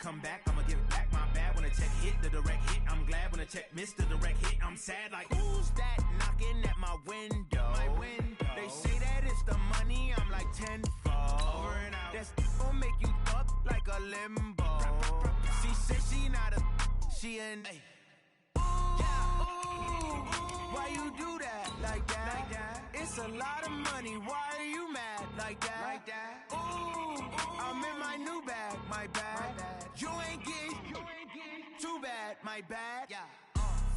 come back, I'ma give back my bad. When a check hit, the direct hit, I'm glad. When a check missed the direct hit, I'm sad. Like, who's that knocking at my window? They say that it's the money, I'm like tenfold. That's gon' make you up like a limbo. She said she not a, she an. Why you do that like that? It's a lot of money. Why are you mad like that? Ooh, I'm in my new bag, my bad. You ain't getting too bad, my bad.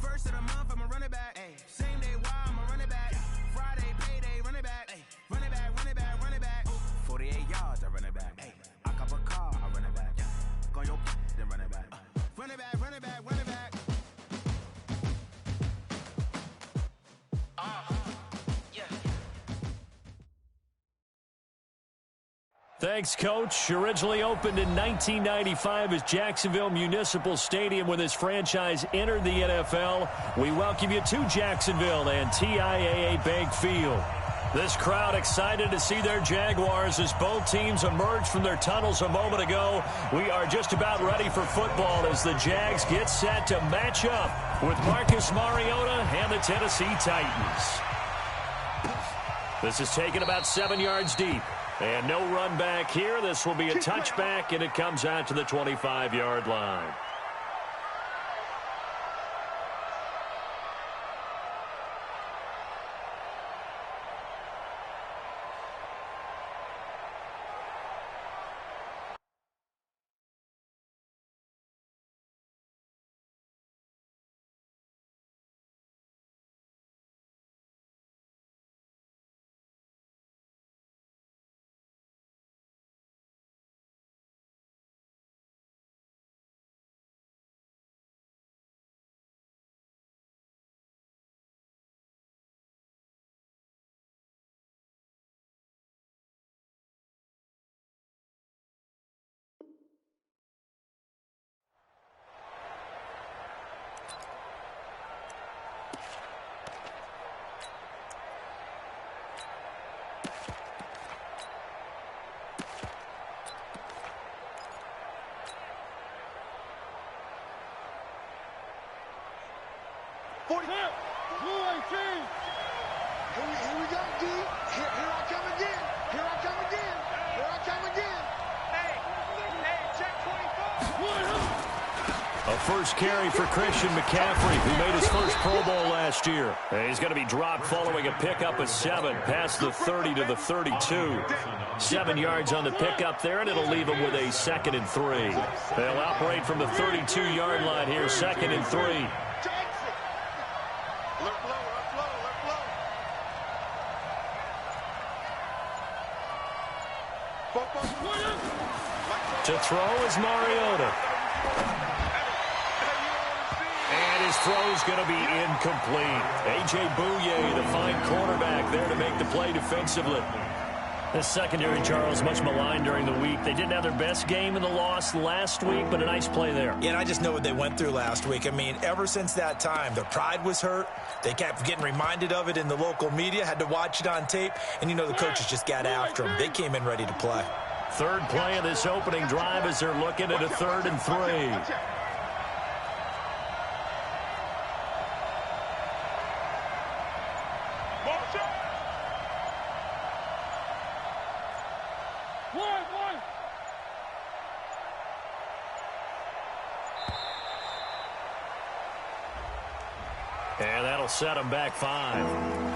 First of the month, I'ma run it back. Same day, why I'ma run it back. Friday, payday, run it back. Run it back, run it back, run it back. 48 yards, I run it back. I cop a car, I run it back. Go your then run it back. Run it back, run it back, run it back. Thanks, Coach. Originally opened in 1995 as Jacksonville Municipal Stadium when this franchise entered the NFL. We welcome you to Jacksonville and TIAA Bank Field. This crowd excited to see their Jaguars as both teams emerged from their tunnels a moment ago. We are just about ready for football as the Jags get set to match up with Marcus Mariota and the Tennessee Titans. This is taken about 7 yards deep. And no run back here. This will be a touchback, and it comes out to the 25-yard line. Here we go, D. Here I come again. Here I come again. Here I come again. Hey, check 24. A first carry for Christian McCaffrey, who made his first Pro Bowl last year. And he's going to be dropped following a pickup of 7, past the 30 to the 32. 7 yards on the pickup there, and it'll leave him with a 2nd and 3. They'll operate from the 32-yard line here, 2nd and 3. To throw is Mariota. And his throw's going to be incomplete. A.J. Bouye, the fine cornerback, there to make the play defensively. This secondary, Charles, much maligned during the week. They didn't have their best game in the loss last week, but a nice play there. Yeah, and I just know what they went through last week. I mean, ever since that time, their pride was hurt. They kept getting reminded of it in the local media, had to watch it on tape, and you know the coaches just got after them. They came in ready to play. Third play of this opening drive as they're looking at a 3rd and 3. And that'll set them back 5.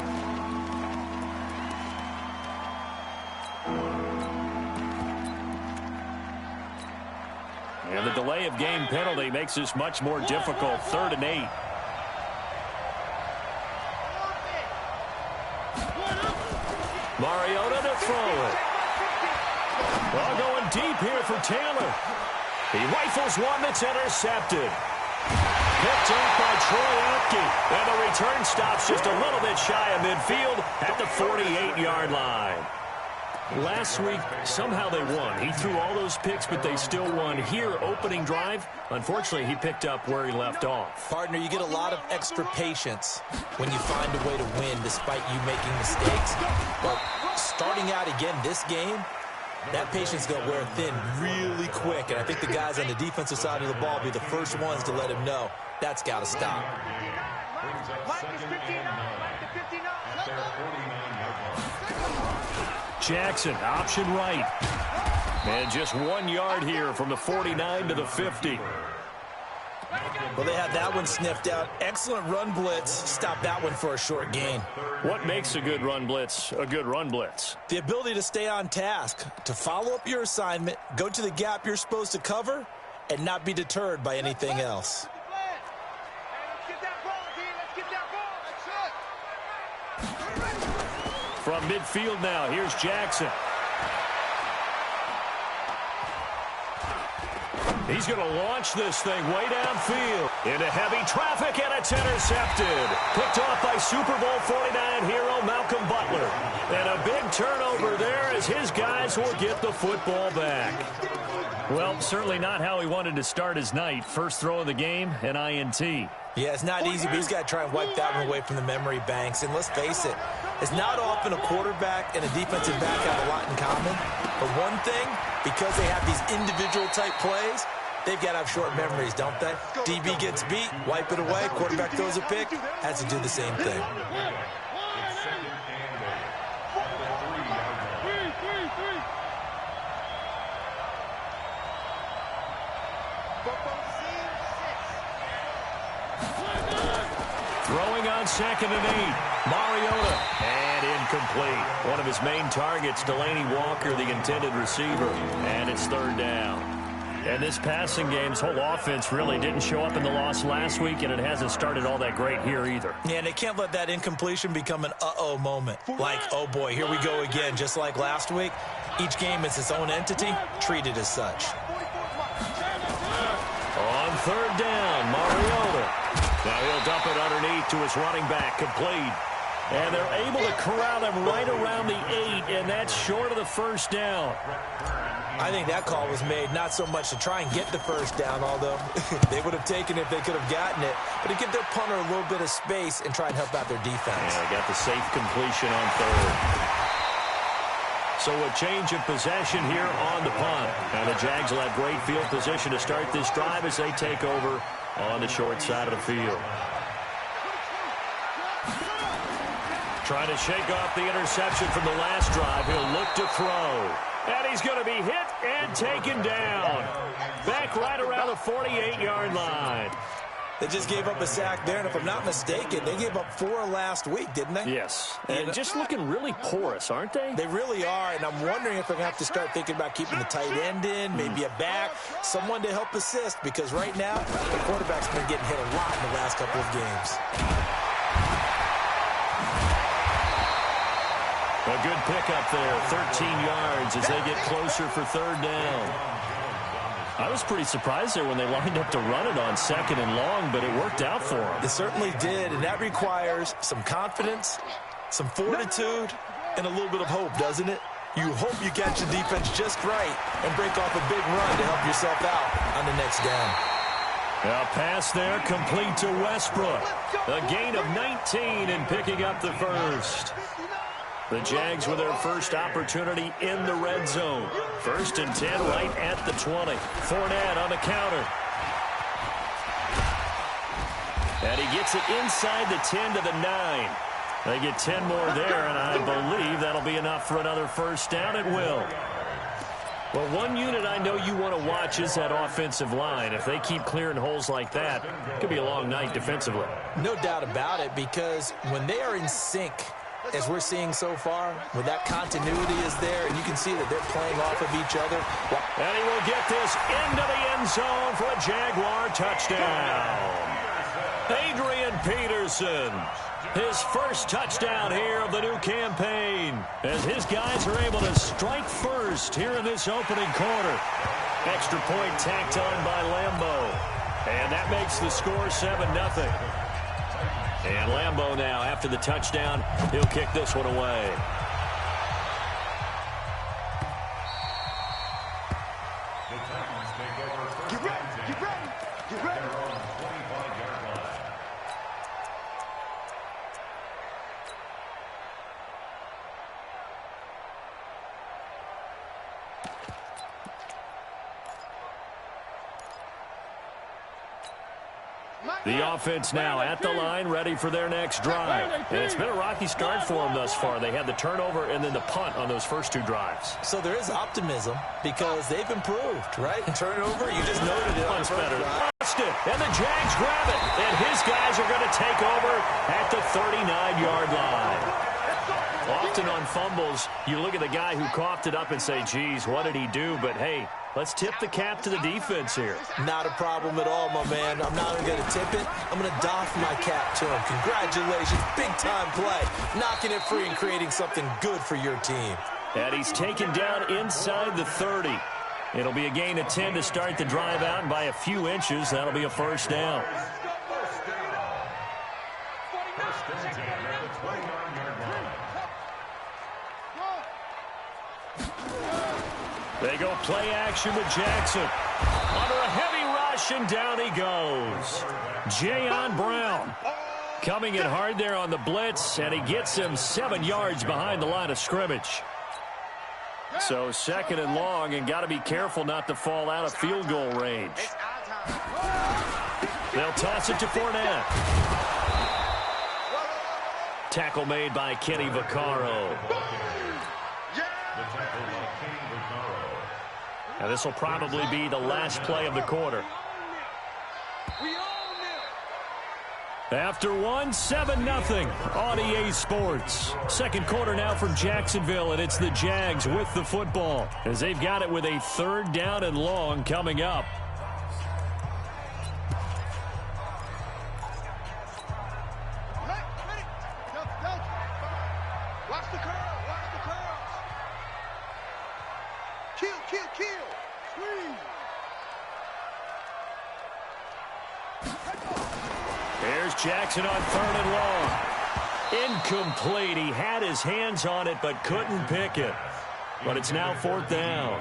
And the delay of game penalty makes this much more difficult. 3rd and 8. Mariota to throw it. Well, going deep here for Taylor. He rifles one that's intercepted. Picked up by Troy Apke. And the return stops just a little bit shy of midfield at the 48-yard line. Last week, somehow they won. He threw all those picks, but they still won. Here, opening drive, unfortunately, he picked up where he left off. Partner, you get a lot of extra patience when you find a way to win despite you making mistakes. But starting out again this game, That patience is going to wear thin really quick, and I think the guys on the defensive side of the ball will be the first ones to let him know that's got to stop. Jackson, option right. And just 1 yard here from the 49 to the 50. Well, they had that one sniffed out. Excellent run blitz. Stop that one for a short gain. What makes a good run blitz a good run blitz? The ability to stay on task, to follow up your assignment, go to the gap you're supposed to cover, and not be deterred by anything else. From midfield now, here's Jackson. He's going to launch this thing way downfield into heavy traffic, and it's intercepted. Picked off by Super Bowl 49 hero Malcolm Butler. And a big turnover there as his guys will get the football back. Well, certainly not how he wanted to start his night. First throw of the game, an INT. Yeah, it's not easy, but he's got to try and wipe that one away from the memory banks. And let's face it, it's not often a quarterback and a defensive back have a lot in common. But one thing, because they have these individual type plays, they've got to have short memories, don't they? DB gets beat, wipe it away, quarterback throws a pick, has to do the same thing. Throwing on 2nd and 8. Mariota. And incomplete. One of his main targets, Delaney Walker, the intended receiver. And it's 3rd down. And this passing game's whole offense really didn't show up in the loss last week, and it hasn't started all that great here either. Yeah, and they can't let that incompletion become an uh-oh moment. Like, oh boy, here we go again, just like last week. Each game is its own entity, treated as such. On 3rd down, Mariota. Now he'll dump it underneath to his running back, complete. And they're able to corral him right around the 8, and that's short of the 1st down. I think that call was made not so much to try and get the 1st down, although they would have taken it if they could have gotten it, but to give their punter a little bit of space and try and help out their defense. Yeah, they got the safe completion on 3rd. So a change of possession here on the punt. And the Jags will have great field position to start this drive as they take over on the short side of the field. Trying to shake off the interception from the last drive. He'll look to throw. And he's going to be hit and taken down. Back right around the 48-yard line. They just gave up a sack there, and if I'm not mistaken, they gave up 4 last week, didn't they? Yes, and just looking really porous, aren't they? They really are, and I'm wondering if they're going to have to start thinking about keeping the tight end in, maybe a back, someone to help assist, because right now, the quarterback's been getting hit a lot in the last couple of games. A good pickup there, 13 yards as they get closer for 3rd down. I was pretty surprised there when they lined up to run it on 2nd and long, but it worked out for them. It certainly did, and that requires some confidence, some fortitude, and a little bit of hope, doesn't it? You hope you catch the defense just right and break off a big run to help yourself out on the next down. A pass there, complete to Westbrook. A gain of 19 and picking up the 1st. The Jags with their first opportunity in the red zone. 1st and 10 right at the 20. Fournette on the counter. And he gets it inside the 10 to the 9. They get 10 more there, and I believe that'll be enough for another 1st down. It will. Well, one unit I know you want to watch is that offensive line. If they keep clearing holes like that, it could be a long night defensively. No doubt about it, because when they are in sync, as we're seeing so far, when that continuity is there, and you can see that they're playing off of each other. And he will get this into the end zone for a Jaguar touchdown. Adrian Peterson, his first touchdown here of the new campaign, as his guys are able to strike first here in this opening quarter. Extra point tacked on by Lambo. And that makes the score 7-0. And Lambo now, after the touchdown, he'll kick this one away. Get ready, get ready, get ready. The offense now at the line, ready for their next drive. And it's been a rocky start for them thus far. They had the turnover and then the punt on those first two drives. So there is optimism because they've improved, right? Turnover, you just noted it. Much better. Lost it, and the Jags grab it. And his guys are going to take over at the 39-yard line. Often on fumbles, you look at the guy who coughed it up and say, geez, what did he do? But, hey, let's tip the cap to the defense here. Not a problem at all, my man. I'm not even going to tip it. I'm going to doff my cap to him. Congratulations. Big-time play. Knocking it free and creating something good for your team. And he's taken down inside the 30. It'll be a gain of 10 to start the drive out, and by a few inches, that'll be a first down. They go play action with Jackson. Under a heavy rush, and down he goes. Jayon Brown coming in hard there on the blitz, and he gets him 7 yards behind the line of scrimmage. So second and long, and got to be careful not to fall out of field goal range. They'll toss it to Fournette. Tackle made by Kenny Vaccaro. And this will probably be the last play of the quarter. After one, 7-0 on EA Sports. Second quarter now from Jacksonville, and it's the Jags with the football as they've got it with a third down and long coming up. Jackson on third and long. Incomplete. He had his hands on it but couldn't pick it. But it's now fourth down.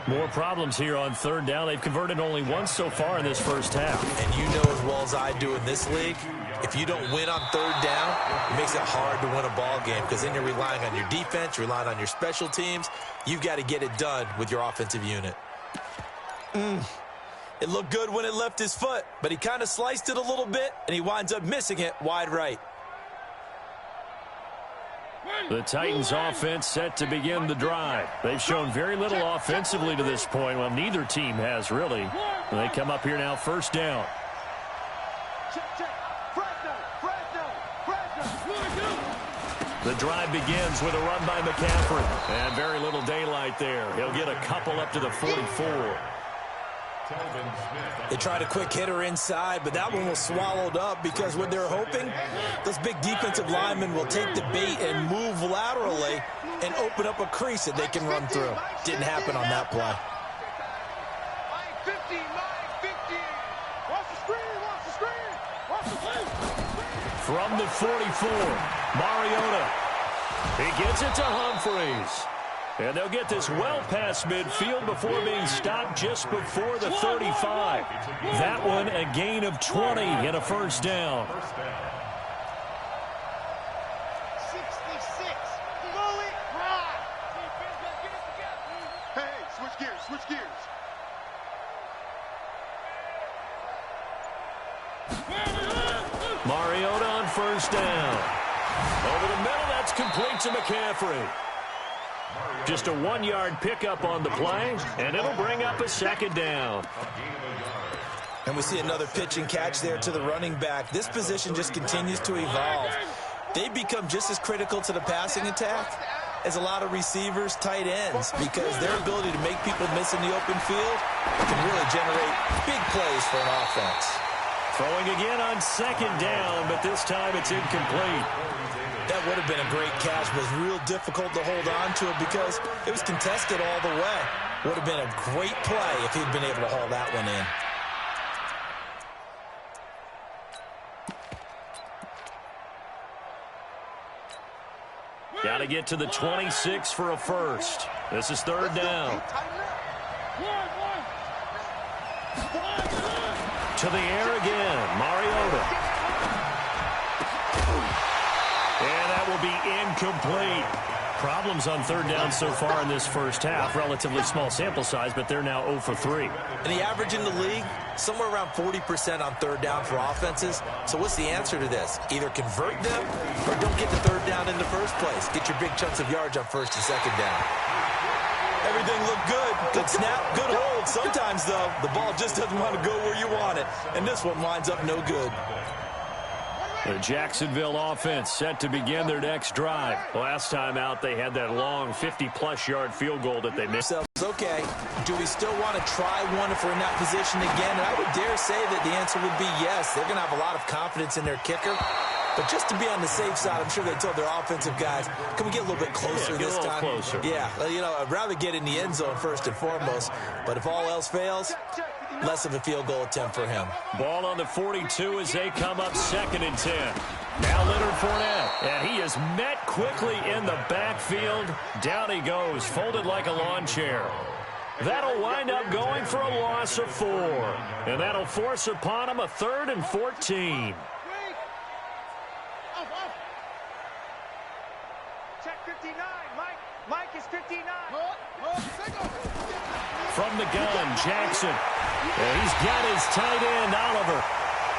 More problems here on third down. They've converted only once so far in this first half. And you know as well as I do in this league, if you don't win on third down, it makes it hard to win a ball game because then you're relying on your defense, you're relying on your special teams. You've got to get it done with your offensive unit. It looked good when it left his foot, but he kind of sliced it a little bit, and he winds up missing it wide right. The Titans offense set to begin the drive. They've shown very little offensively to this point. Well, neither team has really. They come up here now first down. The drive begins with a run by McCaffrey. And very little daylight there. He'll get a couple up to the 44. They tried a quick hitter inside, but that one was swallowed up because what they're hoping, those big defensive linemen will take the bait and move laterally and open up a crease that they can run through. Didn't happen on that play. From the 44, Mariota. He gets it to Humphreys. And they'll get this well past midfield before being stopped just before the 35. That one a gain of 20 and a first down. 66. Blow it right. Hey, switch gears, switch gears. Mariota on first down. Over the middle, that's complete to McCaffrey. Just a 1-yard pickup on the play, and it'll bring up a second down. And we see another pitch and catch there to the running back. This position just continues to evolve. They become just as critical to the passing attack as a lot of receivers, tight ends, because their ability to make people miss in the open field can really generate big plays for an offense. Throwing again on second down, but this time it's incomplete. That would have been a great catch, but it was real difficult to hold on to it because it was contested all the way. Would have been a great play if he'd been able to haul that one in. Got to get to the 26 for a first. This is third down. To the air again, Mariota. And that will be incomplete. Problems on third down so far in this first half. Relatively small sample size, but they're now 0 for 3. And the average in the league, somewhere around 40% on third down for offenses. So what's the answer to this? Either convert them or don't get the third down in the first place. Get your big chunks of yards on first and second down. Everything looked good. Good snap, good hold. Sometimes, though, the ball just doesn't want to go where you want it. And this one winds up no good. The Jacksonville offense set to begin their next drive. Last time out, they had that long 50-plus yard field goal that they missed. Okay, do we still want to try one if we're in that position again? And I would dare say that the answer would be yes. They're going to have a lot of confidence in their kicker. But just to be on the safe side, I'm sure they told their offensive guys, can we get a little bit closer this time? Closer. Yeah, you know, I'd rather get in the end zone first and foremost. But if all else fails, less of a field goal attempt for him. Ball on the 42 as they come up 2nd and 10. Now Leonard Fournette, and he is met quickly in the backfield. Down he goes, folded like a lawn chair. That'll wind up going for a loss of 4. And that'll force upon him a 3rd and 14. Check 59. Mike is 59. From the gun, Jackson. And he's got his tight end, Oliver.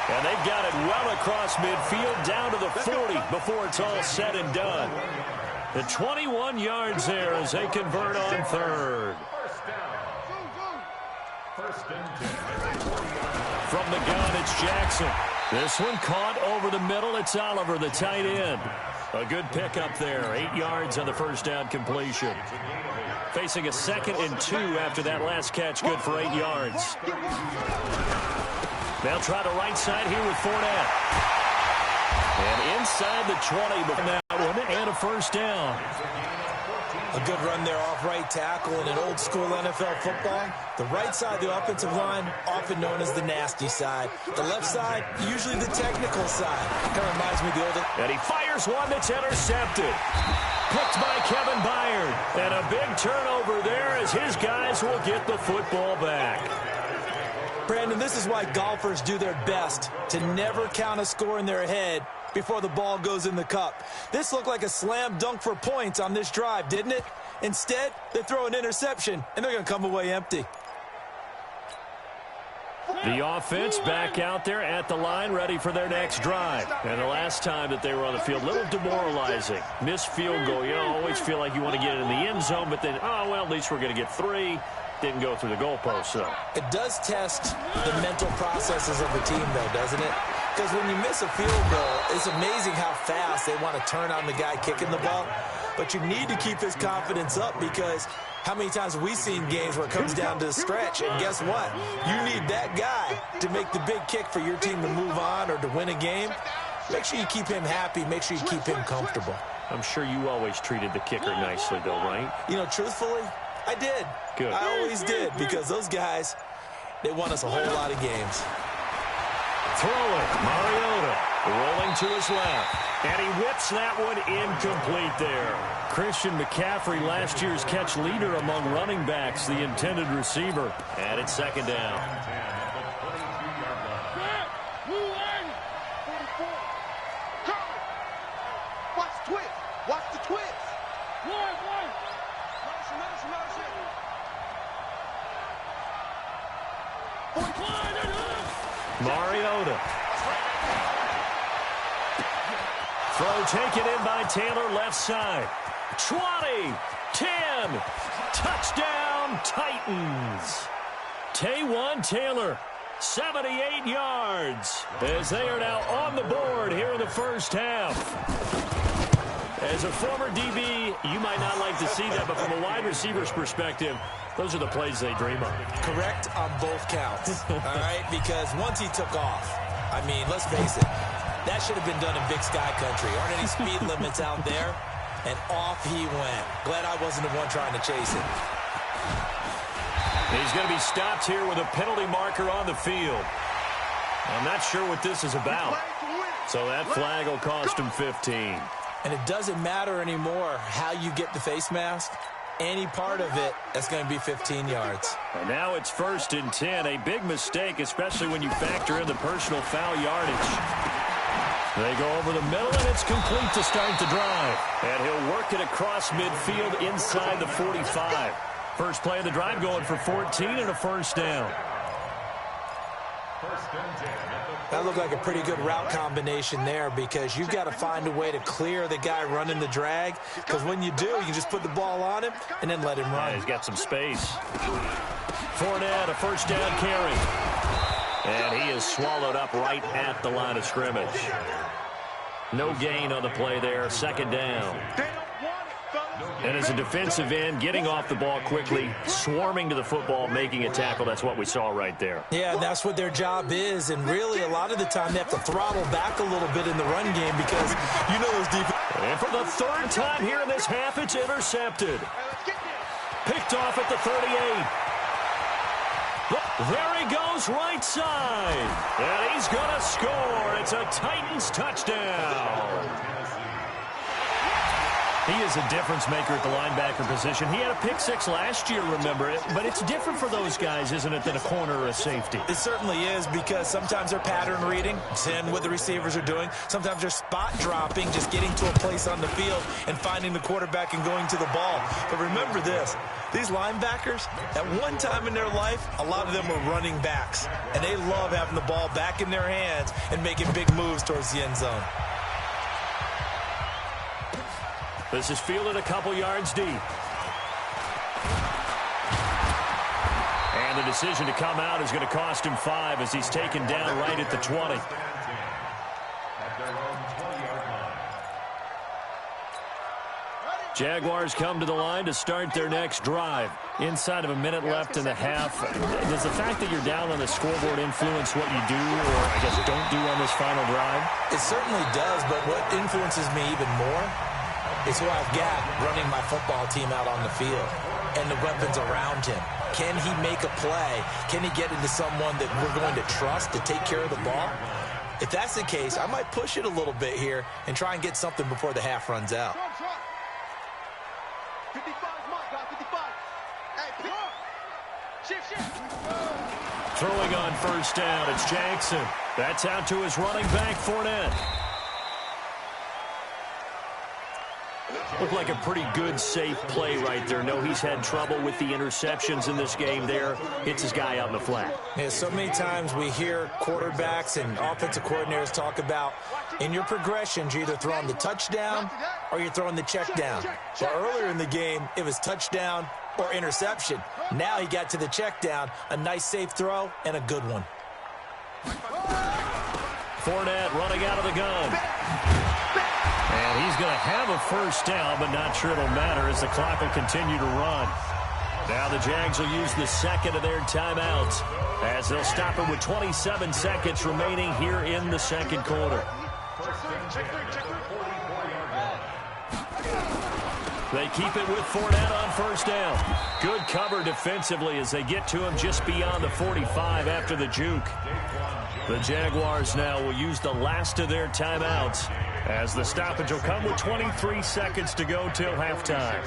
And they've got it well across midfield down to the 40 before it's all said and done. The 21 yards there as they convert on 3rd. From the gun, it's Jackson. This one caught over the middle. It's Oliver, the tight end. A good pickup there. 8 yards on the first down completion. Facing a 2nd and 2 after that last catch, good for 8 yards. They'll try the right side here with Fournette. And inside the 20 before that one, and a first down. A good run there off right tackle in an old-school NFL football. The right side, the offensive line, often known as the nasty side. The left side, usually the technical side. Kind of reminds me of the old... And he fires one that's intercepted. Picked by Kevin Byard. And a big turnover there as his guys will get the football back. Brandon, this is why golfers do their best to never count a score in their head before the ball goes in the cup. This looked like a slam dunk for points on this drive, didn't it? Instead, they throw an interception, and they're going to come away empty. The offense back out there at the line, ready for their next drive. And the last time that they were on the field, a little demoralizing. Missed field goal. You always feel like you want to get it in the end zone, but then, oh, well, at least we're going to get 3. Didn't go through the goalpost, though. It does test the mental processes of the team, though, doesn't it? Because when you miss a field goal, it's amazing how fast they want to turn on the guy kicking the ball. But you need to keep his confidence up because how many times have we seen games where it comes down to the stretch? And guess what? You need that guy to make the big kick for your team to move on or to win a game. Make sure you keep him happy. Make sure you keep him comfortable. I'm sure you always treated the kicker nicely, though, right? You know, truthfully, I did. Good. I always did because those guys, they won us a whole lot of games. Throwing, Mariota rolling to his left. And he whips that one incomplete there. Christian McCaffrey, last year's catch leader among running backs, the intended receiver. And it's 2nd down. Watch the twist. Watch the twist. Mariota. Throw taken in by Taylor, left side. 20, 10, touchdown Titans. Taywan Taylor, 78 yards, as they are now on the board here in the first half. As a former DB, you might not like to see that, but from a wide receiver's perspective, those are the plays they dream of. Correct on both counts, all right? Because once he took off, I mean, let's face it, that should have been done in Big Sky Country. Aren't any speed limits out there? And off he went. Glad I wasn't the one trying to chase it. He's going to be stopped here with a penalty marker on the field. I'm not sure what this is about. So that flag will cost him 15. And it doesn't matter anymore how you get the face mask. Any part of it, that's going to be 15 yards. And now it's 1st and 10. A big mistake, especially when you factor in the personal foul yardage. They go over the middle, and it's complete to start the drive. And he'll work it across midfield inside the 45. First play of the drive going for 14 and a first down. That looked like a pretty good route combination there because you've got to find a way to clear the guy running the drag, because when you do, you can just put the ball on him and then let him run. Yeah, he's got some space. Fournette, a first down carry. And he is swallowed up right at the line of scrimmage. No gain on the play there, second down. And as a defensive end, getting off the ball quickly, swarming to the football, making a tackle, that's what we saw right there. Yeah, and that's what their job is, and really a lot of the time they have to throttle back a little bit in the run game because you know those defense. And for the third time here in this half, it's intercepted. Picked off at the 38. There he goes, right side. And he's going to score. It's a Titans touchdown. He is a difference maker at the linebacker position. He had a pick six last year, remember it. But it's different for those guys, isn't it, than a corner or a safety? It certainly is, because sometimes they're pattern reading, seeing what the receivers are doing. Sometimes they're spot dropping, just getting to a place on the field and finding the quarterback and going to the ball. But remember this, these linebackers, at one time in their life, a lot of them were running backs. And they love having the ball back in their hands and making big moves towards the end zone. This is fielded a couple yards deep. And the decision to come out is going to cost him 5 as he's taken down right at the 20. Jaguars come to the line to start their next drive. Inside of a minute left in the half. Does the fact that you're down on the scoreboard influence what you do, or I guess don't do on this final drive? It certainly does, but what influences me even more is who I've got running my football team out on the field and the weapons around him. Can he make a play? Can he get into someone that we're going to trust to take care of the ball? If that's the case, I might push it a little bit here and try and get something before the half runs out. 55, Mike, 55. Hey, shift. Throwing on first down, it's Jackson. That's out to his running back, Fournette. Looked like a pretty good, safe play right there. No, he's had trouble with the interceptions in this game there. Hits his guy out in the flat. Yeah, so many times we hear quarterbacks and offensive coordinators talk about in your progressions, you're either throwing the touchdown or you're throwing the check down. But earlier in the game, it was touchdown or interception. Now he got to the check down, a nice safe throw, and a good one. Fournette running out of the gun. And he's going to have a first down, but not sure it'll matter as the clock will continue to run. Now the Jags will use the second of their timeouts as they'll stop it with 27 seconds remaining here in the second quarter. They keep it with Fournette on first down. Good cover defensively as they get to him just beyond the 45 after the juke. The Jaguars now will use the last of their timeouts as the stoppage will come with 23 seconds to go till halftime.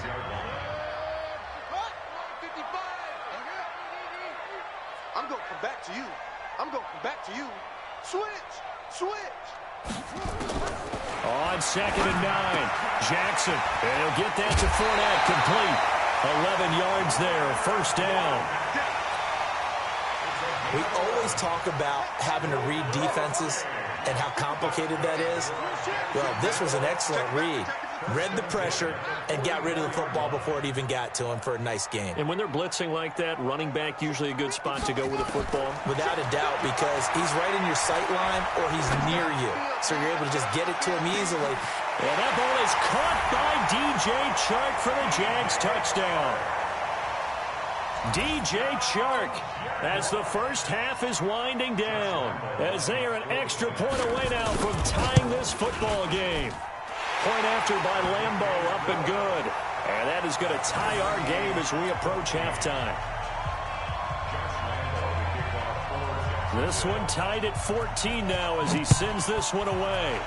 I'm going to come back to you. I'm going to come back to you. Switch. On 2nd and 9, Jackson. And he'll get that to Fournette, complete. 11 yards there, first down. We always talk about having to read defenses and how complicated that is. Well, this was an excellent read. Read the pressure and got rid of the football before it even got to him for a nice game. And when they're blitzing like that, running back usually a good spot to go with the football? Without a doubt, because he's right in your sight line or he's near you. So you're able to just get it to him easily. And that ball is caught by DJ Chark for the Jags touchdown. DJ Chark, as the first half is winding down, as they are an extra point away now from tying this football game. Point after by Lambeau, up and good. And that is going to tie our game as we approach halftime. This one tied at 14 now as he sends this one away.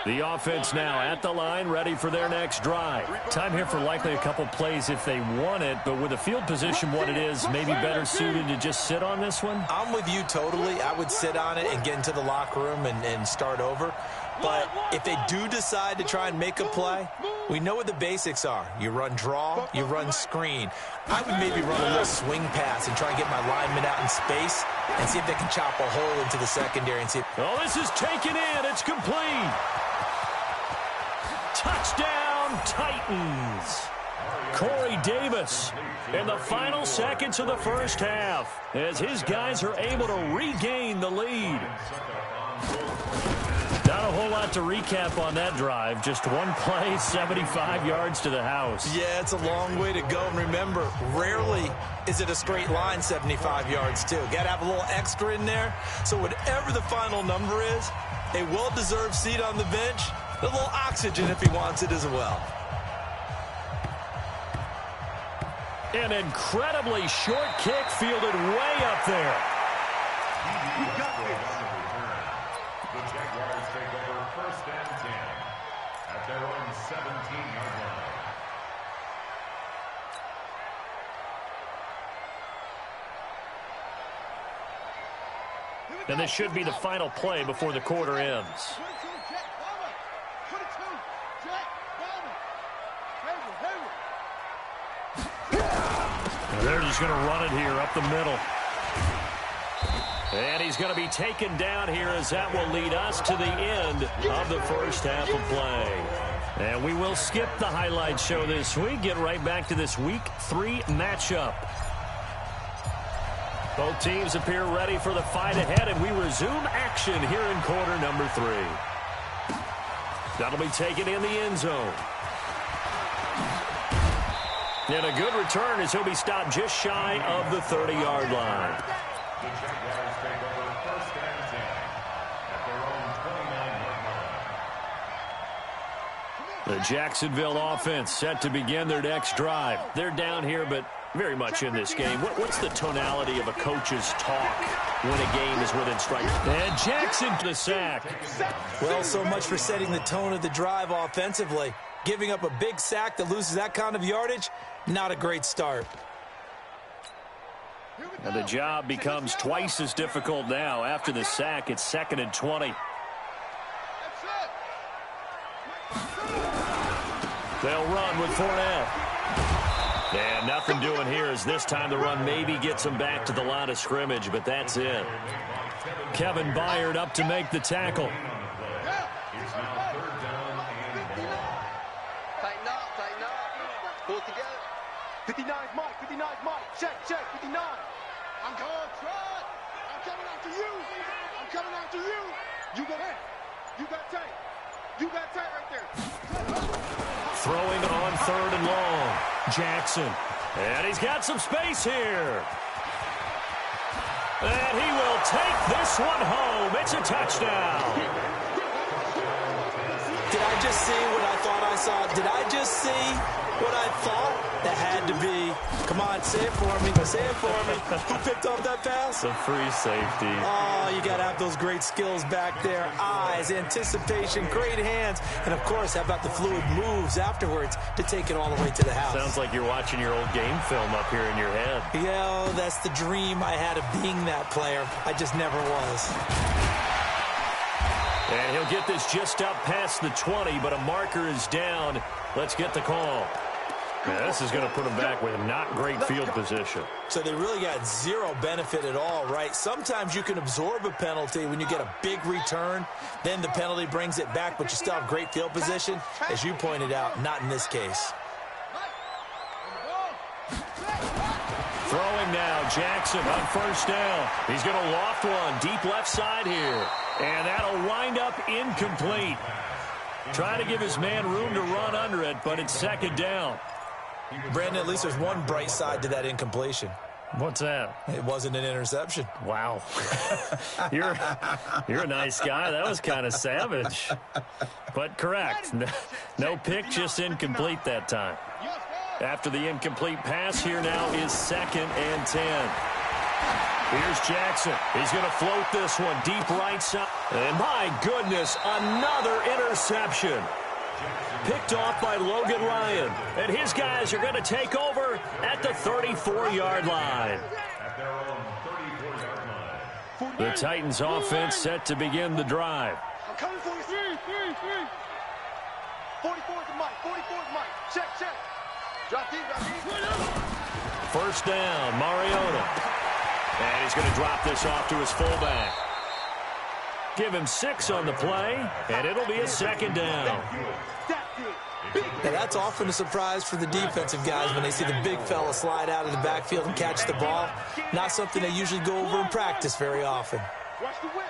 The offense now at the line, ready for their next drive. Time here for likely a couple plays if they want it, but with the field position what it is, maybe better suited to just sit on this one? I'm with you totally. I would sit on it and get into the locker room and start over. But if they do decide to try and make a play, we know what the basics are. You run draw, you run screen. I would maybe run a little swing pass and try and get my linemen out in space and see if they can chop a hole into the secondary and see if... Oh, this is taken in. It's complete. Touchdown, Titans. Corey Davis in the final seconds of the first half as his guys are able to regain the lead. Not a whole lot to recap on that drive. Just one play, 75 yards to the house. Yeah, it's a long way to go. And remember, rarely is it a straight line 75 yards, too. Got to have a little extra in there. So whatever the final number is, a well-deserved seat on the bench, a little oxygen if he wants it as well. An incredibly short kick fielded way up there. The Jaguars take over 1st and 10 at their own 17-yard line. And this should be the final play before the quarter ends. And they're just going to run it here up the middle. And he's going to be taken down here as that will lead us to the end of the first half of play. And we will skip the highlight show this week. Get right back to this Week 3 matchup. Both teams appear ready for the fight ahead, and we resume action here in quarter number 3. That'll be taken in the end zone. And a good return as he'll be stopped just shy of the 30-yard line. The Jaguars take over 1st and 10 at their own 29-yard line. The Jacksonville offense set to begin their next drive. They're down here, but very much in this game. What's the tonality of a coach's talk when a game is within strike? And Jackson to the sack. Well, so much for setting the tone of the drive offensively. Giving up a big sack that loses that kind of yardage, not a great start. And the job becomes twice as difficult now. After the sack, it's 2nd and 20. They'll run with Fournette. And nothing doing here as this time the run maybe gets them back to the line of scrimmage, but that's it. Kevin Byard up to make the tackle. It's now 3rd down and 1. Tighten up, tighten up. Pull it together. 59's Mike, 59's Mike. Check, 59. I'm going, Trot. I'm coming after you. I'm coming after you. You got it. You got tight. You got tight right there. Throwing on 3rd and long. Jackson. And he's got some space here. And he will take this one home. It's a touchdown. Did I just see what I thought I saw? Did I just see what I thought? That had to be. Come on, say it for me. Say it for me. Who picked up that pass? The free safety. Oh, you got to have those great skills back there. Eyes, anticipation, great hands. And, of course, how about the fluid moves afterwards to take it all the way to the house? Sounds like you're watching your old game film up here in your head. Yeah, that's the dream I had of being that player. I just never was. And he'll get this just up past the 20, but a marker is down. Let's get the call. Yeah, this is going to put them back with not great field position. So they really got zero benefit at all, right? Sometimes you can absorb a penalty when you get a big return. Then the penalty brings it back, but you still have great field position. As you pointed out, not in this case. Throwing now, Jackson on 1st down. He's going to loft one deep left side here. And that'll wind up incomplete. Trying to give his man room to run under it, but it's 2nd down. Brandon, at least there's one bright side to that incompletion. What's that? It wasn't an interception. Wow. You're a nice guy. That was kind of savage. But correct. No pick, just incomplete that time. After the incomplete pass, here now is 2nd and 10. Here's Jackson. He's going to float this one deep right side. And my goodness, another interception. Picked off by Logan Ryan. And his guys are going to take over at the 34-yard line. At their own 34-yard line. The Titans offense set to begin the drive. I'm coming for you. 44's the mic. 44's mic. Check. Drop deep. First down, Mariota. And he's going to drop this off to his fullback. Give him 6 on the play, and it'll be a second down. Now, that's often a surprise for the defensive guys when they see the big fella slide out of the backfield and catch the ball. Not something they usually go over in practice very often. Watch the whip.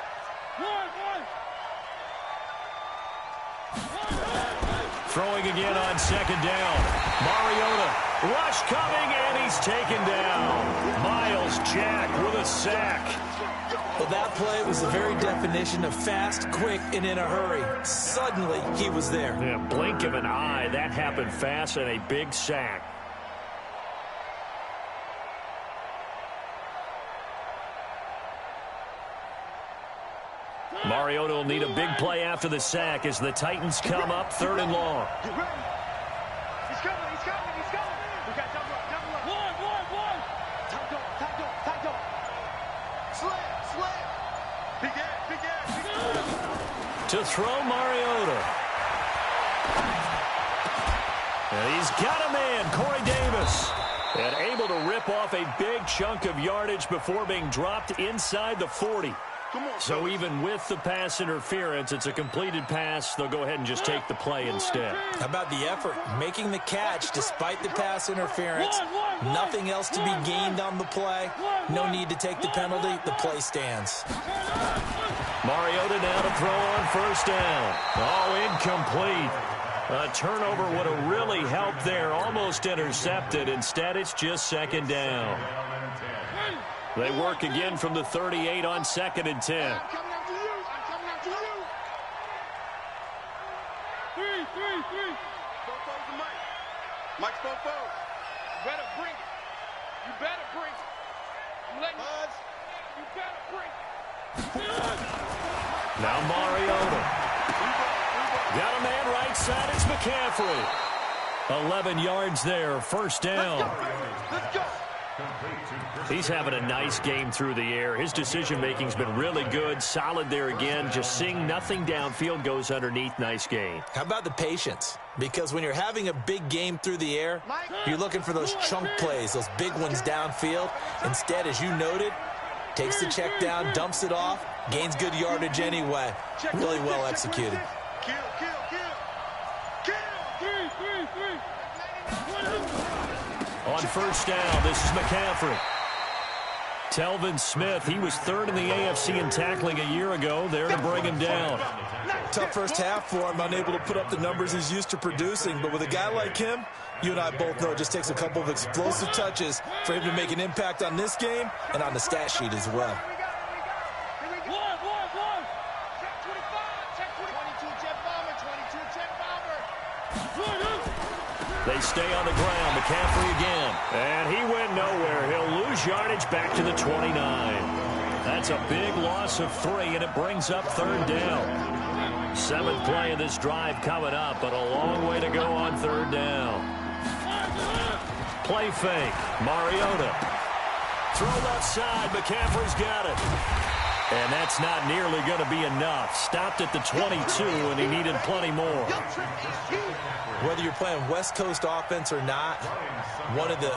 Throwing again on second down. Mariota, rush coming, and he's taken down. Miles Jack with a sack. Well, that play was the very definition of fast, quick, and in a hurry. Suddenly, he was there. Yeah, blink of an eye. That happened fast, and a big sack. Mariota will need a big play after the sack as the Titans come up 3rd and long. Get ready. He's coming. We got double up. One. Tight dog. Slam. Big ass. To throw Mariota. And he's got a man, Corey Davis. And able to rip off a big chunk of yardage before being dropped inside the 40. So even with the pass interference, it's a completed pass. They'll go ahead and just take the play instead. How about the effort? Making the catch despite the pass interference. Nothing else to be gained on the play. No need to take the penalty. The play stands. Mariota now to throw on first down. Oh, incomplete. A turnover would have really helped there. Almost intercepted. Instead, it's just second down. They work again from the 38 on 2nd and 10. I'm coming after you. Three. Fofo's the mic. Mike's Fofo. You better bring it. I'm letting you. You better bring it. Now Mariota. Got a man right side. It's McCaffrey. 11 yards there. First down. Let's go. He's having a nice game through the air. His decision-making's been really good. Solid there again. Just seeing nothing downfield goes underneath. Nice game. How about the patience? Because when you're having a big game through the air, you're looking for those chunk plays, those big ones downfield. Instead, as you noted, takes the check down, dumps it off, gains good yardage anyway. Really well executed. Kill. On first down, this is McCaffrey. Telvin Smith, he was 3rd in the AFC in tackling a year ago. There to bring him down. Tough first half for him, unable to put up the numbers he's used to producing. But with a guy like him, you and I both know it just takes a couple of explosive touches for him to make an impact on this game and on the stat sheet as well. They stay on the ground. McCaffrey again. And he went nowhere. He'll lose yardage back to the 29. That's a big loss of 3, and it brings up 3rd down. 7th play of this drive coming up, but a long way to go on 3rd down. Play fake. Mariota. Throw left side. McCaffrey's got it. And that's not nearly going to be enough. Stopped at the 22, and he needed plenty more. Whether you're playing West Coast offense or not, one of the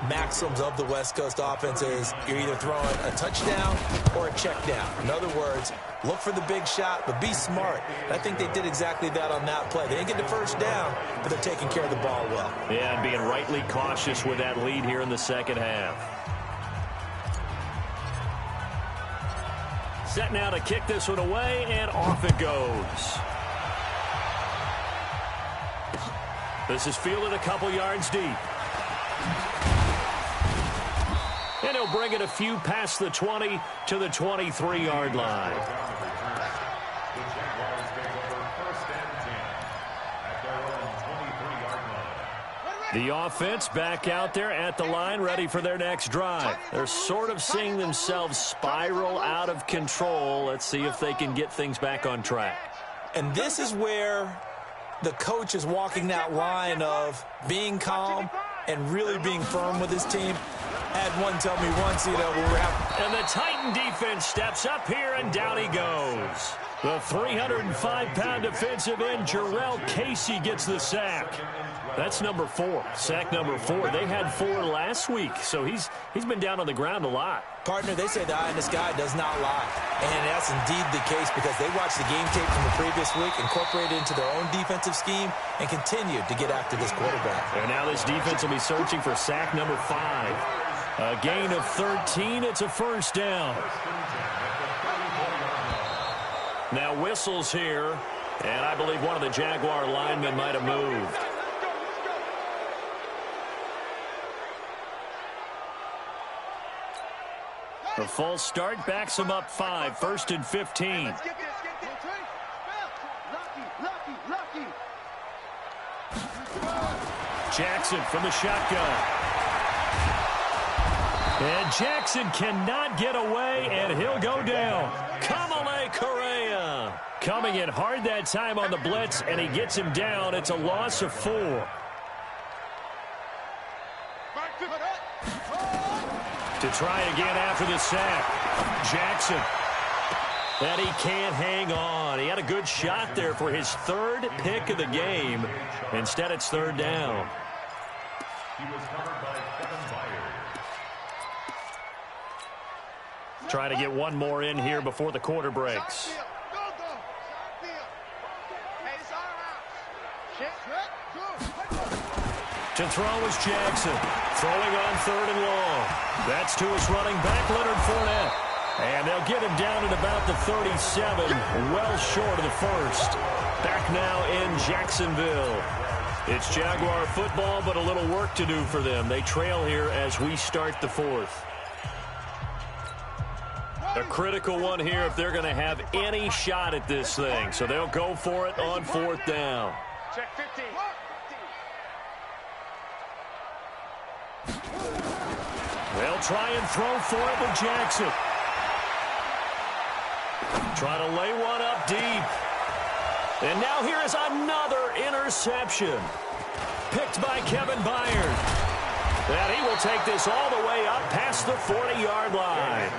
maxims of the West Coast offense is you're either throwing a touchdown or a check down. In other words, look for the big shot, but be smart. I think they did exactly that on that play. They didn't get the first down, but they're taking care of the ball well. Yeah, and being rightly cautious with that lead here in the second half. Set now to kick this one away, and off it goes. This is fielded a couple yards deep. And he'll bring it a few past the 20 to the 23-yard line. The offense back out there at the line, ready for their next drive. They're sort of seeing themselves spiral out of control. Let's see if they can get things back on track. And this is where the coach is walking that line of being calm and really being firm with his team. I had one tell me once, when we're having... And the Titan defense steps up here, and down he goes. The 305-pound defensive end, Jarrell Casey, gets the sack. That's number 4. Sack number 4. They had 4 last week, so he's been down on the ground a lot. Partner, they say the eye in the sky does not lie. And that's indeed the case because they watched the game tape from the previous week, incorporated it into their own defensive scheme, and continued to get after this quarterback. And now this defense will be searching for sack number 5. A gain of 13. It's a first down. Now whistles here, and I believe one of the Jaguar linemen might have moved. The false start backs him up 5, 1st and 15. Jackson from the shotgun. And Jackson cannot get away, and he'll go down. Kamale Correa coming in hard that time on the blitz, and he gets him down. It's a loss of 4. To try again after the sack. Jackson. And he can't hang on. He had a good shot there for his 3rd pick of the game. Instead, it's 3rd down. He was covered by Kevin Byers. Trying to get one more in here before the quarter breaks. To throw is Jackson. Throwing on 3rd and long. That's to his running back, Leonard Fournette. And they'll get him down at about the 37, well short of the 1st. Back now in Jacksonville. It's Jaguar football, but a little work to do for them. They trail here as we start the 4th. A critical one here if they're going to have any shot at this thing. So they'll go for it on 4th down. Check 15. They'll try and throw for it with Jackson. Try to lay one up deep. And now here is another interception. Picked by Kevin Byard. And he will take this all the way up past the 40-yard line.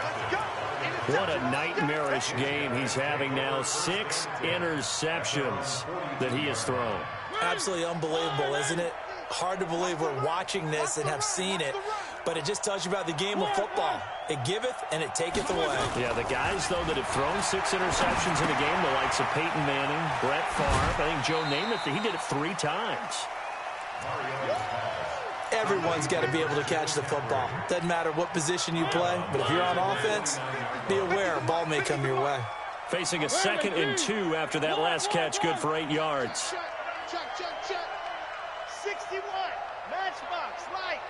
What a nightmarish game he's having now. 6 interceptions that he has thrown. Absolutely unbelievable, isn't it? Hard to believe we're watching this and have seen it, but it just tells you about the game of football. It giveth and it taketh away. Yeah, the guys, though, that have thrown 6 interceptions in a game, the likes of Peyton Manning, Brett Favre, I think Joe Namath, he did it 3 times. Everyone's got to be able to catch the football. Doesn't matter what position you play, but if you're on offense, be aware a ball may come your way. Facing a 2nd and 2 after that last catch, good for 8 yards. Check. 61. Matchbox. Light.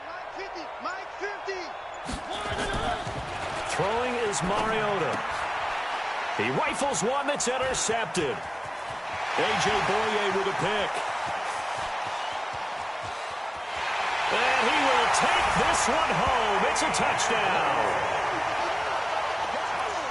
Mike 50. Mike 50. Throwing is Mariota. He rifles one that's intercepted. A.J. Boye with a pick. And he will take this one home. It's a touchdown.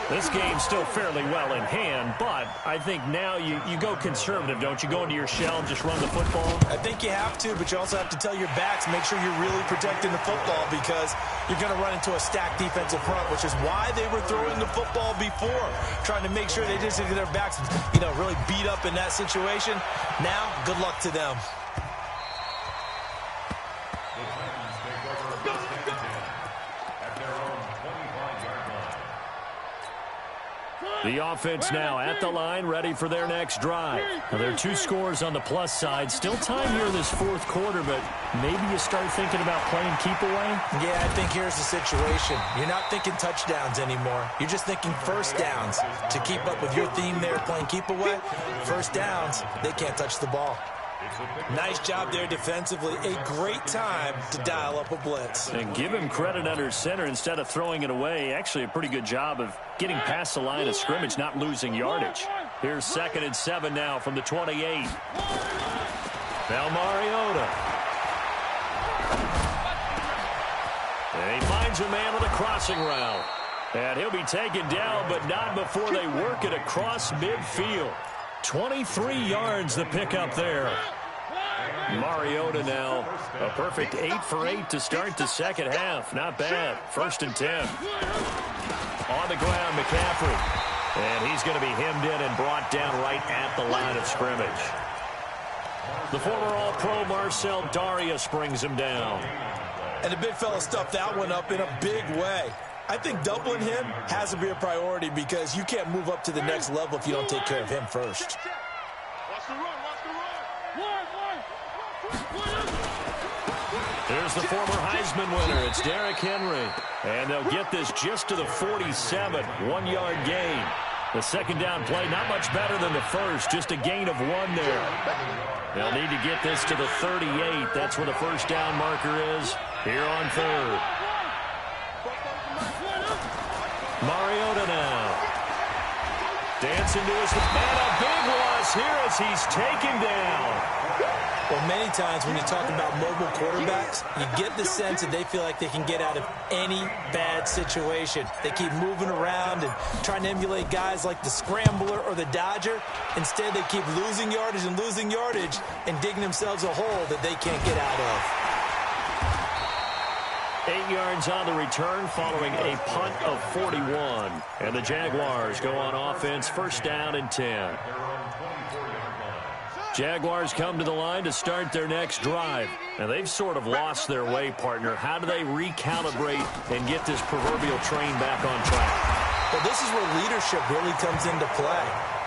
This game's still fairly well in hand, but I think now you go conservative, don't you? Go into your shell and just run the football? I think you have to, but you also have to tell your backs, make sure you're really protecting the football because you're going to run into a stacked defensive front, which is why they were throwing the football before, trying to make sure they just get their backs, really beat up in that situation. Now, good luck to them. The offense now at the line, ready for their next drive. Now, there are 2 scores on the plus side. Still time here in this 4th quarter, but maybe you start thinking about playing keep away? Yeah, I think here's the situation. You're not thinking touchdowns anymore. You're just thinking first downs. To keep up with your theme there, playing keep away, first downs, they can't touch the ball. Nice job there defensively. A great time to dial up a blitz. And give him credit under center instead of throwing it away. Actually, a pretty good job of getting past the line of scrimmage, not losing yardage. Here's 2nd and 7 now from the 28. Now Mariota. And he finds a man on the crossing route. And he'll be taken down, but not before they work it across midfield. 23 yards the pickup there. Mariota now a perfect 8 for 8 to start the second half. Not bad. 1st and 10. On the ground, McCaffrey. And he's going to be hemmed in and brought down right at the line of scrimmage. The former All-Pro Marcel Darius brings him down. And the big fella stuffed that one up in a big way. I think doubling him has to be a priority because you can't move up to the next level if you don't take care of him first. Here's the former Heisman winner. It's Derrick Henry. And they'll get this just to the 47. 1-yard gain. The second down play, not much better than the first. Just a gain of 1 there. They'll need to get this to the 38. That's where the first down marker is here on 3rd. Mariota now. Dancing to his... And a big loss here as he's taken down. Well, many times when you talk about mobile quarterbacks, you get the sense that they feel like they can get out of any bad situation. They keep moving around and trying to emulate guys like the Scrambler or the Dodger. Instead, they keep losing yardage and digging themselves a hole that they can't get out of. 8 yards on the return following a punt of 41. And the Jaguars go on offense, 1st down and 10. Jaguars come to the line to start their next drive. And they've sort of lost their way, partner. How do they recalibrate and get this proverbial train back on track? Well, this is where leadership really comes into play.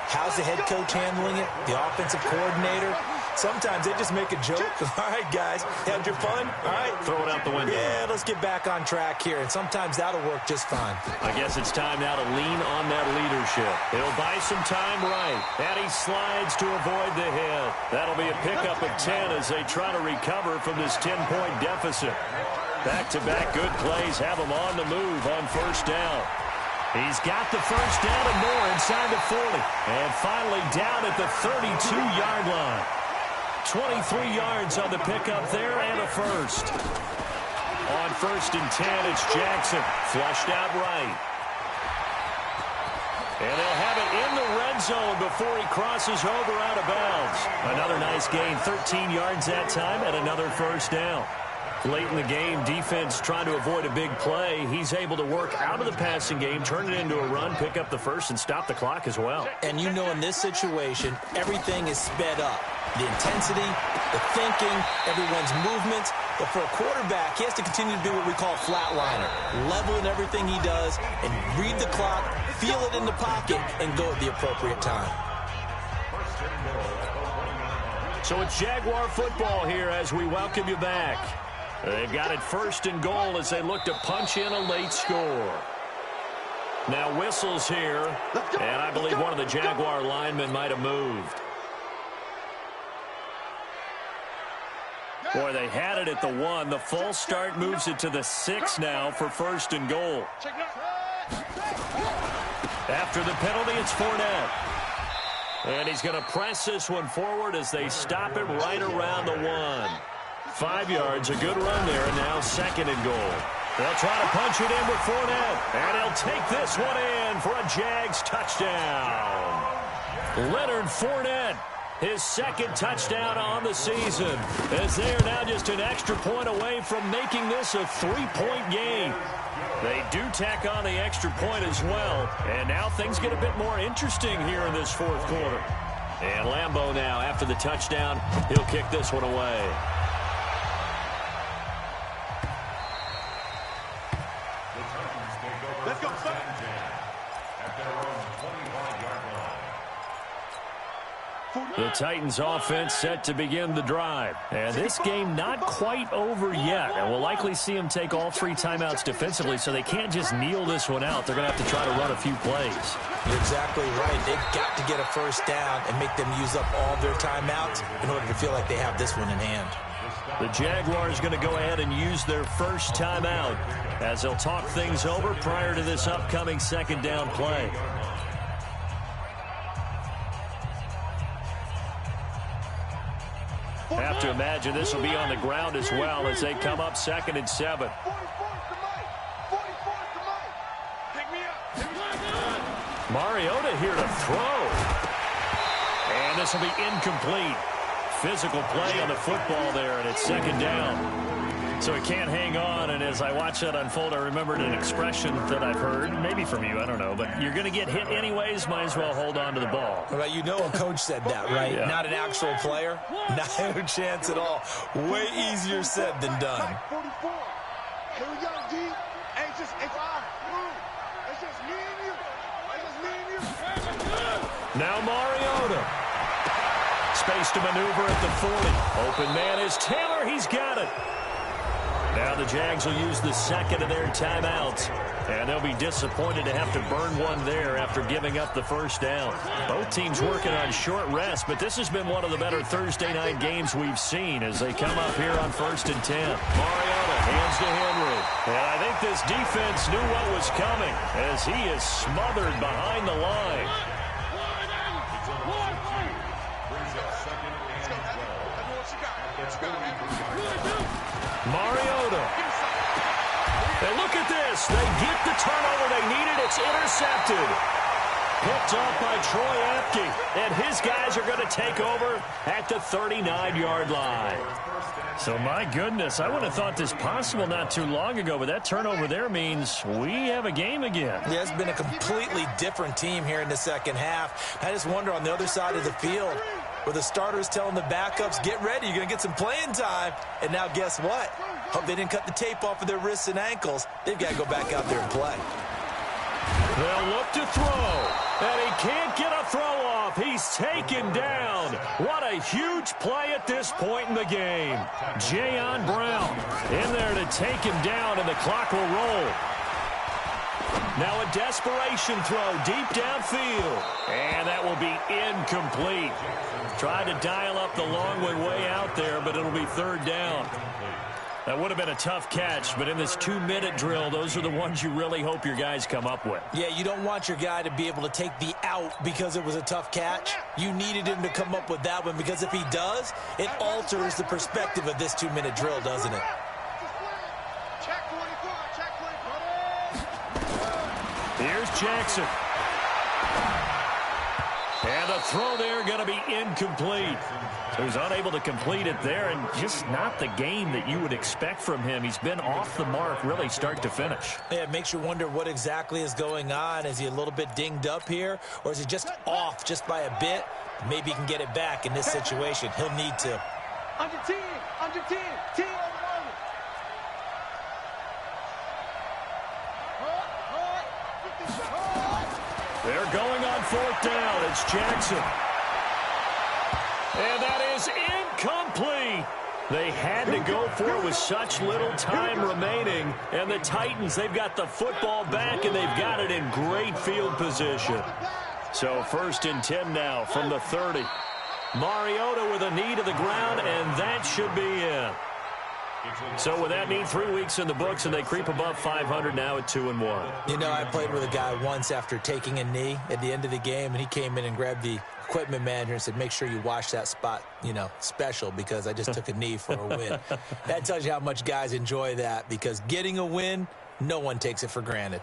How's the head coach handling it? The offensive coordinator? Sometimes they just make a joke. All right, guys, had your fun? All right. Throw it out the window. Yeah, let's get back on track here. And sometimes that'll work just fine. I guess it's time now to lean on that leadership. It'll buy some time right. And he slides to avoid the hit. That'll be a pickup of 10 as they try to recover from this 10-point deficit. Back-to-back good plays have him on the move on 1st down. He's got the first down and more inside the 40. And finally down at the 32-yard line. 23 yards on the pickup there and a first. On 1st and 10, it's Jackson. Flushed out right. And they'll have it in the red zone before he crosses over out of bounds. Another nice gain, 13 yards that time, and another 1st down. Late in the game, defense trying to avoid a big play. He's able to work out of the passing game, turn it into a run, pick up the first, and stop the clock as well. And you know in this situation, everything is sped up. The intensity, the thinking, everyone's movements. But for a quarterback, he has to continue to do what we call flatliner. Level in everything he does and read the clock, feel it in the pocket, and go at the appropriate time. So it's Jaguar football here as we welcome you back. They've got it 1st and goal as they look to punch in a late score. Now whistles here, and I believe one of the Jaguar linemen might have moved. Boy, they had it at the 1. The false start moves it to the 6 now for 1st and goal. After the penalty, it's Fournette. And he's going to press this one forward as they stop it right around the 1. 5 yards, a good run there, and now 2nd and goal. They'll try to punch it in with Fournette, and he'll take this one in for a Jags touchdown. Leonard Fournette, his 2nd touchdown on the season, as they are now just an extra point away from making this a 3-point game. They do tack on the extra point as well, and now things get a bit more interesting here in this 4th quarter. And Lambeau now, after the touchdown, he'll kick this one away. Let's go, son. At their own 25-yard line. The Titans offense set to begin the drive. And this game not quite over yet. And we'll likely see them take all 3 timeouts defensively, so they can't just kneel this one out. They're going to have to try to run a few plays. You're exactly right. They've got to get a first down and make them use up all their timeouts in order to feel like they have this one in hand. The Jaguars going to go ahead and use their first timeout as they'll talk things over prior to this upcoming 2nd down play. Have to imagine this will be on the ground as well as they come up 2nd and 7. Mariota here to throw. And this will be incomplete. Physical play on the football there, and it's second down. So he can't hang on, and as I watch that unfold, I remembered an expression that I've heard, maybe from you, I don't know, but you're going to get hit anyways, might as well hold on to the ball. Well, you know a coach said that, right? Yeah. Not an actual player. No chance at all. Way easier said than done. 44. Here we go, D. Hey, just F5. It's just me and you. It's just me and you. Now Mariota. Space to maneuver at the 40. Open man is Taylor. He's got it. Now the Jags will use the second of their timeouts, and they'll be disappointed to have to burn one there after giving up the first down. Both teams working on short rest, but this has been one of the better Thursday night games we've seen as they come up here on 1st and 10. Mariota hands to Henry, and I think this defense knew what was coming as he is smothered behind the line. Mariota. And look at this. They get the turnover they needed. It's intercepted. Picked off by Troy Apke. And his guys are going to take over at the 39-yard line. So, my goodness, I would have thought this possible not too long ago, but that turnover there means we have a game again. Yeah, it's been a completely different team here in the second half. I just wonder on the other side of the field, where the starters telling the backups, get ready, you're going to get some playing time. And now guess what? Hope they didn't cut the tape off of their wrists and ankles. They've got to go back out there and play. They'll look to throw, and he can't get a throw off. He's taken down. What a huge play at this point in the game. Jayon Brown in there to take him down, and the clock will roll. Now a desperation throw deep downfield, and that will be incomplete. Tried to dial up the long way out there, but it'll be third down. That would have been a tough catch, but in this 2-minute drill, those are the ones you really hope your guys come up with. Yeah, you don't want your guy to be able to take the out because it was a tough catch. You needed him to come up with that one, because if he does, it alters the perspective of this 2-minute drill, doesn't it? Here's Jackson. And the throw there going to be incomplete. So he's unable to complete it there, and just not the game that you would expect from him. He's been off the mark really start to finish. Yeah, it makes you wonder what exactly is going on. Is he a little bit dinged up here, or is he just off just by a bit? Maybe he can get it back in this situation. He'll need to. Under 10, 10 over. They're going on fourth down. It's Jackson. And that is incomplete. They had to go for it with such little time remaining. And the Titans, they've got the football back, and they've got it in great field position. So 1st and 10 now from the 30. Mariota with a knee to the ground, and that should be in. So with that need, 3 weeks in the books, and they creep above 500 now at 2-1. You know, I played with a guy once after taking a knee at the end of the game, and he came in and grabbed the equipment manager and said, make sure you wash that spot, you know, special, because I just took a knee for a win. That tells you how much guys enjoy that, because getting a win, no one takes it for granted.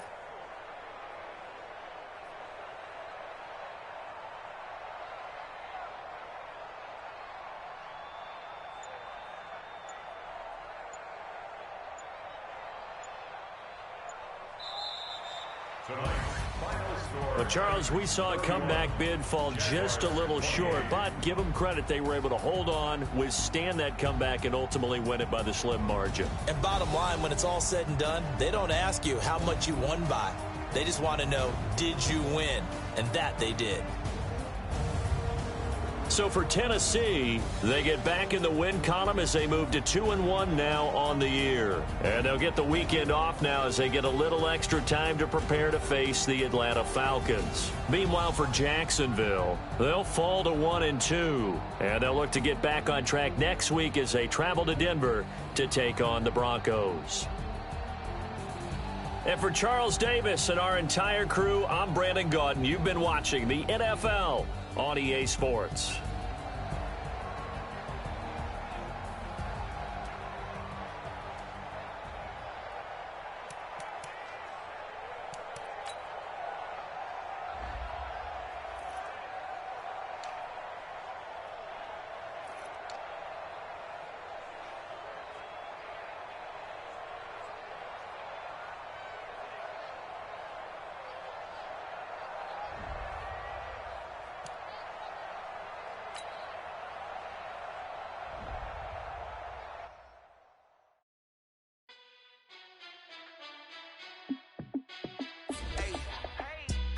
Well, Charles, we saw a comeback bid fall just a little short, but give them credit. They were able to hold on, withstand that comeback, and ultimately win it by the slim margin. And bottom line, when it's all said and done, they don't ask you how much you won by. They just want to know, did you win? And that they did. So for Tennessee, they get back in the win column as they move to 2-1 now on the year. And they'll get the weekend off now as they get a little extra time to prepare to face the Atlanta Falcons. Meanwhile, for Jacksonville, they'll fall to 1-2. And they'll look to get back on track next week as they travel to Denver to take on the Broncos. And for Charles Davis and our entire crew, I'm Brandon Gaudin. You've been watching the NFL on EA Sports.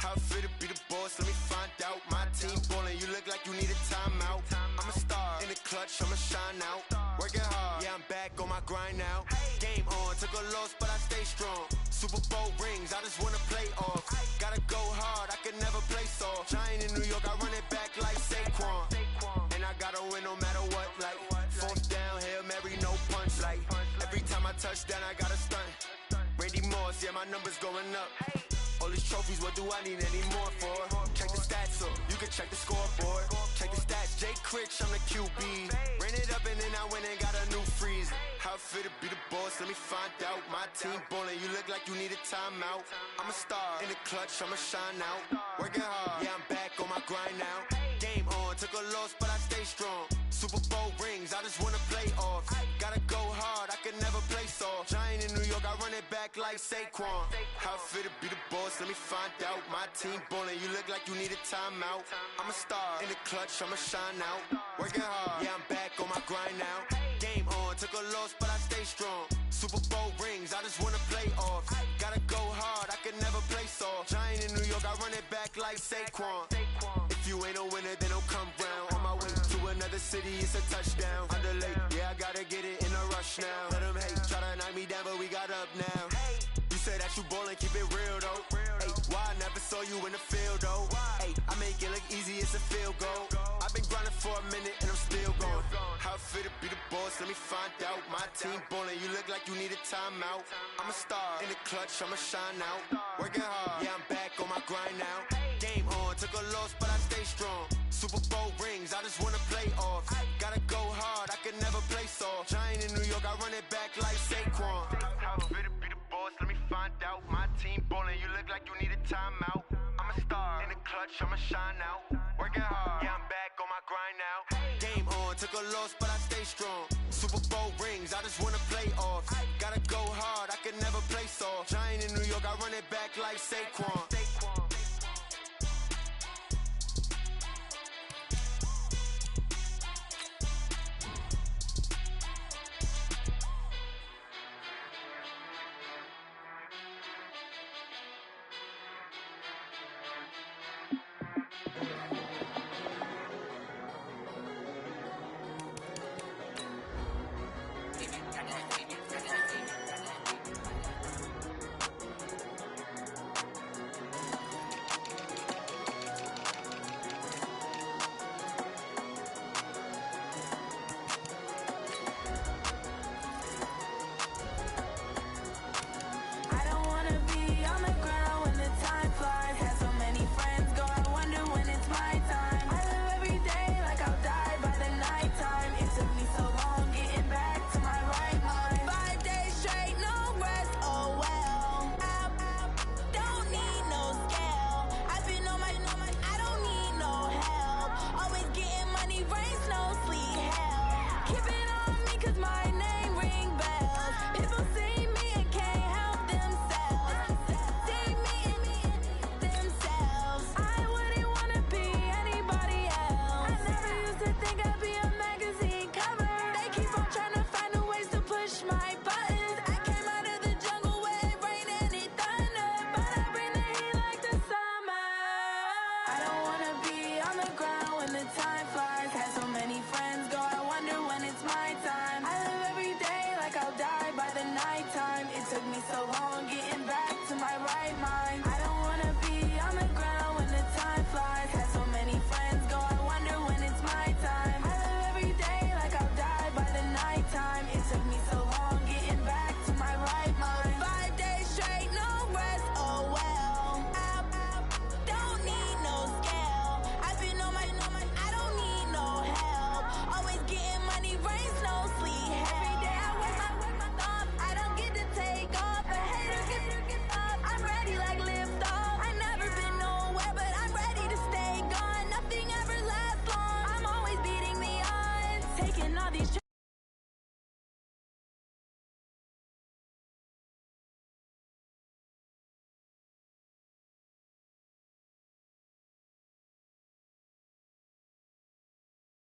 How I feel to be the boss, let me find out. My team ballin', you look like you need a timeout. I'm a star, in the clutch, I'ma shine out. Working hard, yeah, I'm back on my grind now. Game on, took a loss, but I stay strong. Super Bowl rings, I just wanna play off. Gotta go hard, I can never play soft. Giant in New York, I run it back like Saquon. And I gotta win no matter what, like fourth down, Hail Mary, no punch. Like every time I touch down, I gotta stunt. Randy Moss, yeah, my numbers going up. All these trophies, what do I need any more for? Check the stats up, you can check the scoreboard. Check the stats, Jay Critch, I'm the QB. Ran it up and then I went and got a new freeze. How I feel to be the boss, let me find out. My team ballin', you look like you need a timeout. I'm a star, in the clutch, I'ma shine out. Working hard, yeah, I'm back on my grind now. Game on, took a loss, but I stay strong. Super Bowl rings, I just wanna play off. Gotta go hard, I can never play soft. Giant in New York, I run it back like Saquon. How I feel to be the boss, let me find out. My team ballin', you look like you need a timeout. I'm a star, in the clutch, I'ma shine out. Working hard, yeah, I'm back on my grind now. Game on, took a loss, but I stay strong. Super Bowl rings, I just wanna play off. Gotta go hard, I can never play soft. Giant in New York, I run it back like Saquon. If you ain't a winner, then don't come round. On my way to another city, it's a touchdown. Underlay, yeah, I gotta get it in a rush now. Let them hate, try to knock me down, but we got up now. You say that you ballin', keep it real though. Hey, why I never saw you in the field though? Hey, I make it look easy, it's a field goal. I've been grinding for a minute and I'm still going. How I feel to be the boss, let me find out. My team ballin', you look like you need a timeout. I'm a star, in the clutch, I'ma shine out. Working hard, yeah, I'm back on my grind now. Game on, took a loss, but I stay strong. Super Bowl rings, I just wanna play off. Gotta go hard, I can never play soft. Giant in New York, I run it back like Saquon. How I feel to be the boss, let me find out. My team ballin', you look like you need a timeout. I'm a star, in the clutch, I'ma shine out. Working hard, yeah, I'm back on my grind now. Game on, took a loss, but I stay strong. Super Bowl rings, I just wanna play off. Gotta go hard, I can never play soft. Giant in New York, I run it back like Saquon.